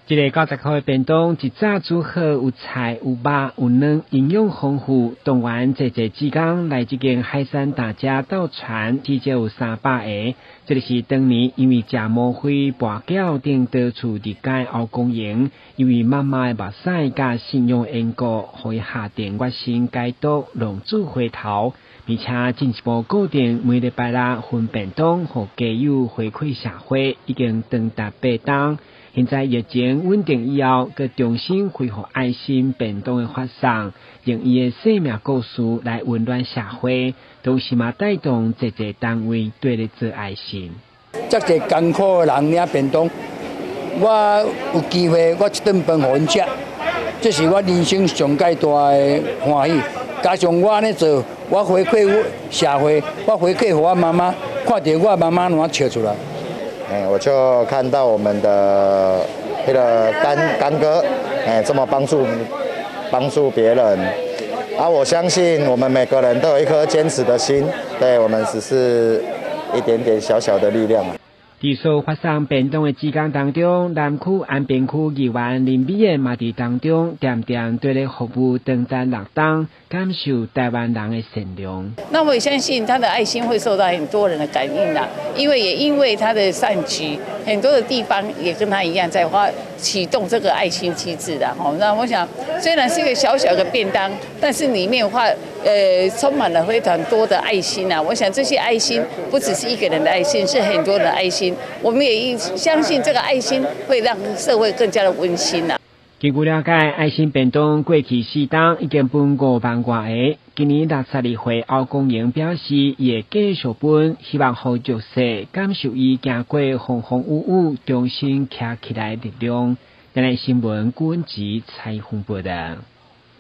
这个90块的便当，一早煮好，有菜、有肉、有卵，营养丰富。动员济志工来这间海产大家到船，至少有300个。这就是当年因为食毛灰、跋筊等到处离解后公营，因为妈妈的目屎甲信用缘故，互伊下定决心戒毒，浪子回头，并且进一步固定每礼拜六分便当，互家友回馈社会，已经长达8冬。现在疫情稳定以后，佮重新恢复爱心便当的发送，用伊的生命故事来温暖社会，同时嘛带动济单位对咧做爱心。遮济艰苦的人领便当，我有机会我一顿饭互因食，这是我人生上介大的欢喜。加上我安尼做，我回馈社会，我回馈互我妈妈，看到我妈妈怎笑出来。我就看到我们的那个干哥，这么帮助别人，我相信我们每个人都有一颗坚持的心，对我们只是一点点小小的力量。伫所发送便当的志工当中，南区安平区议员林美燕嘛伫当中点对咧服务长达6冬，感受台湾人的善良。那我也相信他的爱心会受到很多人的感应啦，因为他的善举，很多的地方也跟他一样在启动这个爱心机制的。那我想，虽然是一个小小的便当，但是里面充满了非常多的爱心啊！我想这些爱心不只是一个人的爱心，是很多人的爱心。我们也相信这个爱心会让社会更加的温馨啊。根据了解，爱心便当过去4冬已经分5万多个，今年62岁欧公营表示也继续分，希望好弱势感受伊行过风风雨雨，重新站起来力量。咱来新闻古文集采访报道。